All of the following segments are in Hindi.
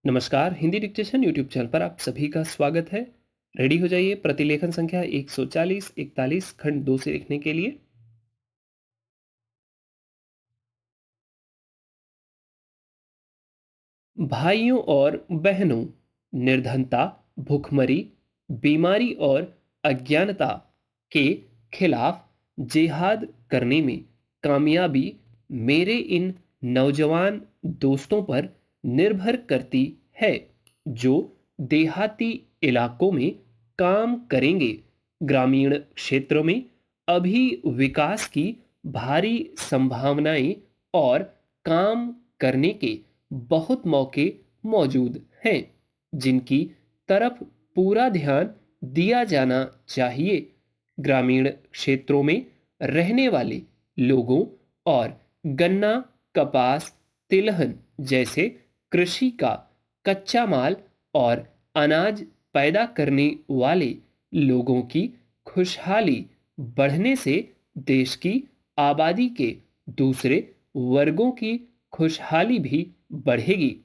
नमस्कार, हिंदी डिक्टेशन यूट्यूब चैनल पर आप सभी का स्वागत है। रेडी हो जाइए प्रतिलेखन संख्या 140-41 खंड 2 से लिखने के लिए। भाइयों और बहनों, निर्धनता, भुखमरी, बीमारी और अज्ञानता के खिलाफ जिहाद करने में कामयाबी मेरे इन नौजवान दोस्तों पर निर्भर करती है, जो देहाती इलाकों में काम करेंगे। ग्रामीण क्षेत्रों में अभी विकास की भारी संभावनाएं और काम करने के बहुत मौके मौजूद हैं, जिनकी तरफ पूरा ध्यान दिया जाना चाहिए। ग्रामीण क्षेत्रों में रहने वाले लोगों और गन्ना, कपास, तिलहन जैसे कृषि का कच्चा माल और अनाज पैदा करने वाले लोगों की खुशहाली बढ़ने से देश की आबादी के दूसरे वर्गों की खुशहाली भी बढ़ेगी।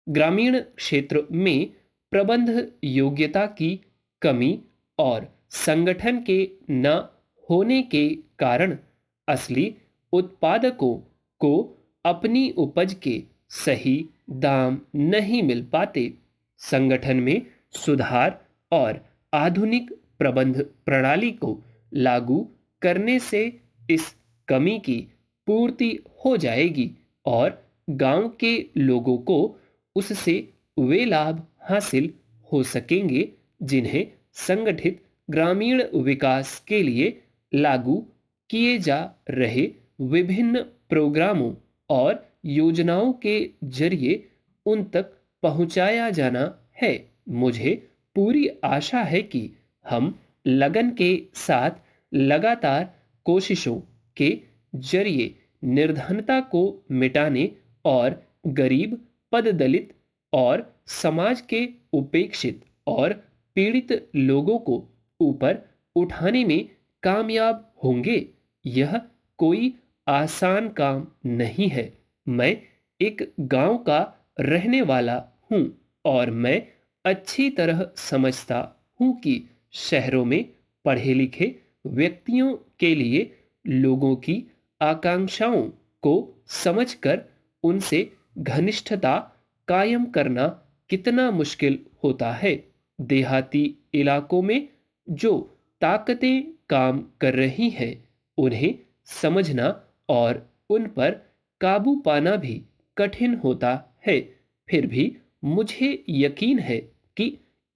ग्रामीण क्षेत्र में प्रबंध योग्यता की कमी और संगठन के न होने के कारण असली उत्पादकों को अपनी उपज के सही दाम नहीं मिल पाते। संगठन में सुधार और आधुनिक प्रबंध प्रणाली को लागू करने से इस कमी की पूर्ति हो जाएगी और गांव के लोगों को उससे वे लाभ हासिल हो सकेंगे, जिन्हें संगठित ग्रामीण विकास के लिए लागू किए जा रहे विभिन्न प्रोग्रामों और योजनाओं के जरिए उन तक पहुंचाया जाना है। मुझे पूरी आशा है कि हम लगन के साथ लगातार कोशिशों के जरिए निर्धनता को मिटाने और गरीब, पददलित और समाज के उपेक्षित और पीड़ित लोगों को ऊपर उठाने में कामयाब होंगे। यह कोई आसान काम नहीं है। मैं एक गांव का रहने वाला हूं और मैं अच्छी तरह समझता हूं कि शहरों में पढ़े लिखे व्यक्तियों के लिए लोगों की आकांक्षाओं को समझकर उनसे घनिष्ठता कायम करना कितना मुश्किल होता है। देहाती इलाकों में जो ताकतें काम कर रही हैं, उन्हें समझना और उन पर काबू पाना भी कठिन होता है। फिर भी मुझे यकीन है कि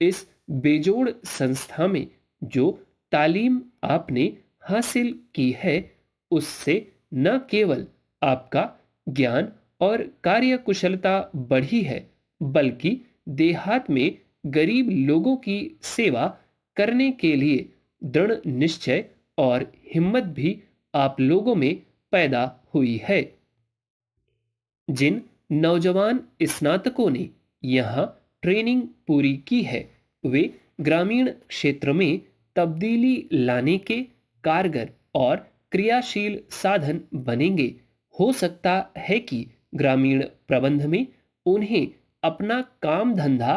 इस बेजोड़ संस्था में जो तालीम आपने हासिल की है, उससे न केवल आपका ज्ञान और कार्यकुशलता बढ़ी है, बल्कि देहात में गरीब लोगों की सेवा करने के लिए दृढ़ निश्चय और हिम्मत भी आप लोगों में पैदा हुई है। जिन नौजवान स्नातकों ने यहाँ ट्रेनिंग पूरी की है, वे ग्रामीण क्षेत्र में तब्दीली लाने के कारगर और क्रियाशील साधन बनेंगे। हो सकता है कि ग्रामीण प्रबंध में उन्हें अपना काम धंधा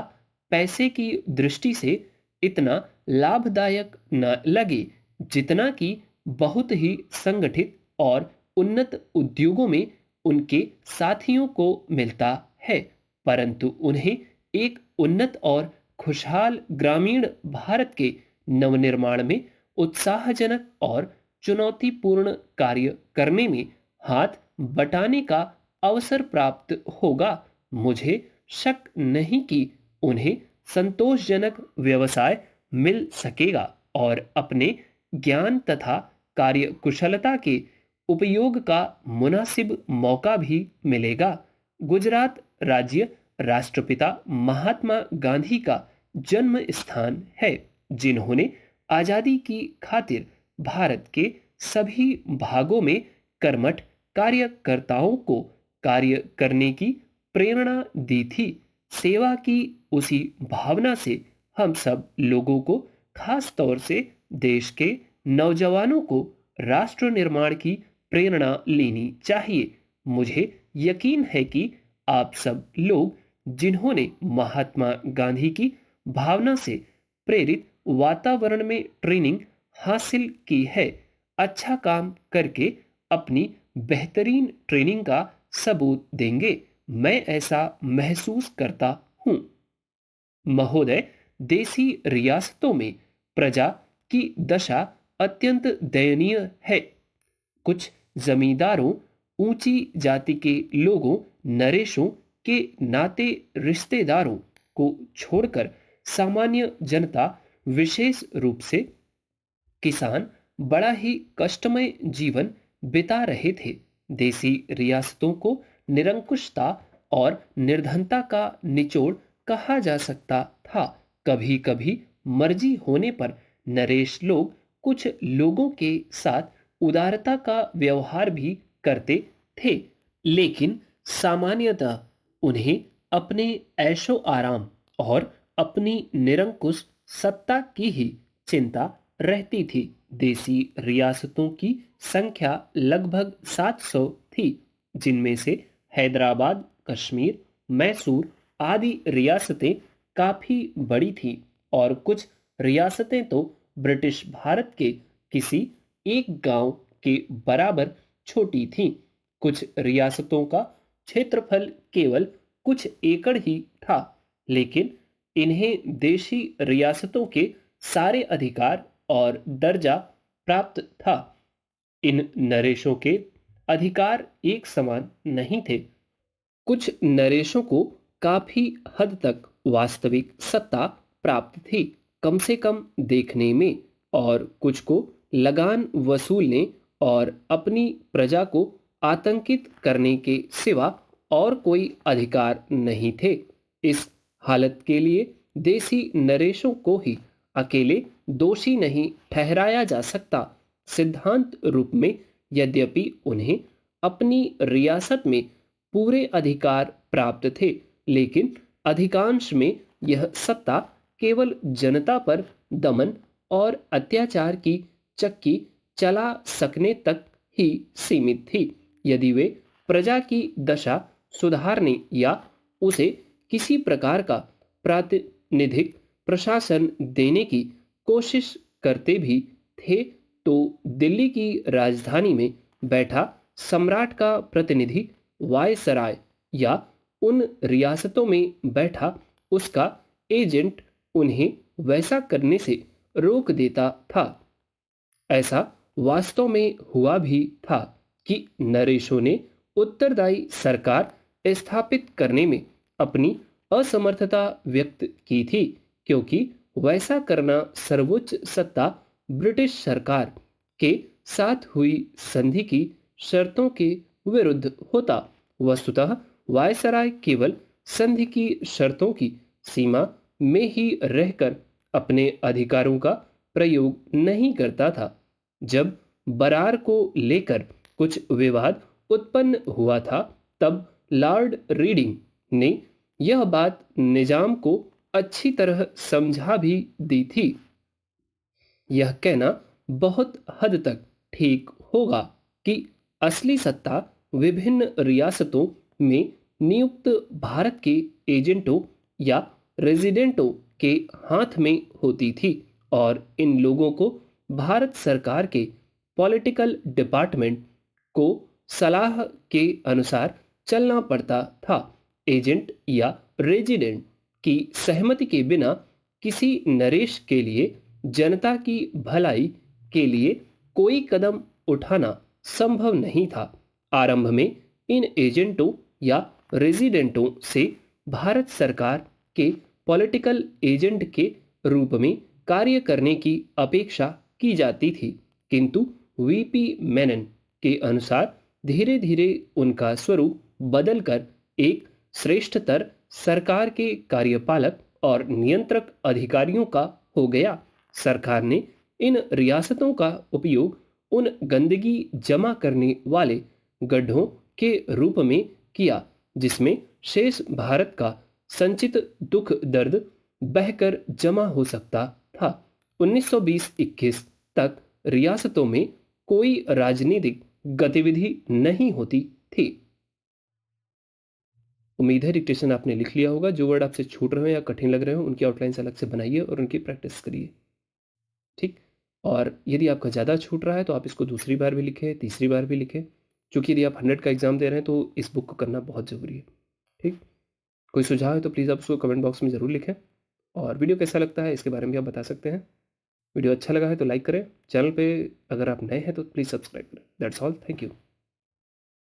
पैसे की दृष्टि से इतना लाभदायक न लगे, जितना कि बहुत ही संगठित और उन्नत उद्योगों में उनके साथियों को मिलता है। परंतु उन्हें एक उन्नत और खुशहाल ग्रामीण भारत के नवनिर्माण में उत्साहजनक और चुनौतीपूर्ण कार्य करने में हाथ बटाने का अवसर प्राप्त होगा। मुझे शक नहीं कि उन्हें संतोषजनक व्यवसाय मिल सकेगा और अपने ज्ञान तथा कार्यकुशलता के उपयोग का मुनासिब मौका भी मिलेगा। गुजरात राज्य राष्ट्रपिता महात्मा गांधी का जन्म स्थान है, जिन्होंने आजादी की खातिर भारत के सभी भागों में कर्मठ कार्यकर्ताओं को कार्य करने की प्रेरणा दी थी। सेवा की उसी भावना से हम सब लोगों को, खास तौर से देश के नौजवानों को, राष्ट्र निर्माण की प्रेरणा लेनी चाहिए। मुझे यकीन है कि आप सब लोग जिन्होंने महात्मा गांधी की भावना से प्रेरित वातावरण में ट्रेनिंग हासिल की है, अच्छा काम करके अपनी बेहतरीन ट्रेनिंग का सबूत देंगे। मैं ऐसा महसूस करता हूं। महोदय, देसी रियासतों में प्रजा की दशा अत्यंत दयनीय है। कुछ जमींदारों, ऊंची जाति के लोगों, नरेशों के नाते रिश्तेदारों को छोड़कर सामान्य जनता, विशेष रूप से किसान, बड़ा ही कष्टमय जीवन बिता रहे थे। देसी रियासतों को निरंकुशता और निर्धनता का निचोड़ कहा जा सकता था। कभी कभी मर्जी होने पर नरेश लोग कुछ लोगों के साथ उदारता का व्यवहार भी करते थे, लेकिन सामान्यतः उन्हें अपने ऐशो आराम और अपनी निरंकुश सत्ता की ही चिंता रहती थी। देसी रियासतों की संख्या लगभग 700 थी, जिनमें से हैदराबाद, कश्मीर, मैसूर आदि रियासतें काफी बड़ी थीं और कुछ रियासतें तो ब्रिटिश भारत के किसी एक गांव के बराबर छोटी थीं। कुछ रियासतों का क्षेत्रफल केवल कुछ एकड़ ही था, लेकिन इन्हें देशी रियासतों के सारे अधिकार और दर्जा प्राप्त था। इन नरेशों के अधिकार एक समान नहीं थे। कुछ नरेशों को काफी हद तक वास्तविक सत्ता प्राप्त थी, कम से कम देखने में, और कुछ को लगान वसूलने और अपनी प्रजा को आतंकित करने के सिवा और कोई अधिकार नहीं थे। इस हालत के लिए देसी नरेशों को ही अकेले दोषी नहीं ठहराया जा सकता। सिद्धांत रूप में यद्यपि उन्हें अपनी रियासत में पूरे अधिकार प्राप्त थे, लेकिन अधिकांश में यह सत्ता केवल जनता पर दमन और अत्याचार की चक्की चला सकने तक ही सीमित थी। यदि वे प्रजा की दशा सुधारने या उसे किसी प्रकार का प्रातिनिधिक प्रशासन देने की कोशिश करते भी थे, तो दिल्ली की राजधानी में बैठा सम्राट का प्रतिनिधि वायसराय या उन रियासतों में बैठा उसका एजेंट उन्हें वैसा करने से रोक देता था। ऐसा वास्तव में हुआ भी था कि नरेशों ने उत्तरदायी सरकार स्थापित करने में अपनी असमर्थता व्यक्त की थी, क्योंकि वैसा करना सर्वोच्च सत्ता ब्रिटिश सरकार के साथ हुई संधि की शर्तों के विरुद्ध होता। वस्तुतः वायसराय केवल संधि की शर्तों की सीमा में ही रहकर अपने अधिकारों का प्रयोग नहीं करता था। जब बरार को लेकर कुछ विवाद उत्पन्न हुआ था, तब लॉर्ड रीडिंग ने यह बात निजाम को अच्छी तरह समझा भी दी थी। यह कहना बहुत हद तक ठीक होगा कि असली सत्ता विभिन्न रियासतों में नियुक्त भारत के एजेंटों या रेजिडेंटों के हाथ में होती थी, और इन लोगों को भारत सरकार के पॉलिटिकल डिपार्टमेंट को सलाह के अनुसार चलना पड़ता था। एजेंट या रेजिडेंट की सहमति के बिना किसी नरेश के लिए जनता की भलाई के लिए कोई कदम उठाना संभव नहीं था। आरंभ में इन एजेंटों या रेजिडेंटों से भारत सरकार के पॉलिटिकल एजेंट के रूप में कार्य करने की अपेक्षा की जाती थी, किंतु वीपी मेनन के अनुसार धीरे धीरे उनका स्वरूप बदलकर एक श्रेष्ठतर सरकार के कार्यपालक और नियंत्रक अधिकारियों का हो गया। सरकार ने इन रियासतों का उपयोग उन गंदगी जमा करने वाले गड्ढों के रूप में किया जिसमें शेष भारत का संचित दुख दर्द बहकर जमा हो सकता था। 1920-21 तक रियासतों में कोई राजनीतिक गतिविधि नहीं होती थी। उम्मीद है डिक्टेशन आपने लिख लिया होगा। जो वर्ड आपसे छूट रहे हो या कठिन लग रहे हो उनकी आउटलाइंस अलग से बनाइए और उनकी प्रैक्टिस करिए। ठीक। और यदि आपका ज़्यादा छूट रहा है तो आप इसको दूसरी बार भी लिखें, तीसरी बार भी लिखें, क्योंकि यदि आप 100 का एग्ज़ाम दे रहे हैं तो इस बुक को करना बहुत ज़रूरी है। ठीक। कोई सुझाव है तो प्लीज़ आप उसको कमेंट बॉक्स में ज़रूर लिखें, और वीडियो कैसा लगता है इसके बारे में भी आप बता सकते हैं। वीडियो अच्छा लगा है तो लाइक करें, चैनल पे अगर आप नए हैं तो प्लीज़ सब्सक्राइब करें। That's all, thank you.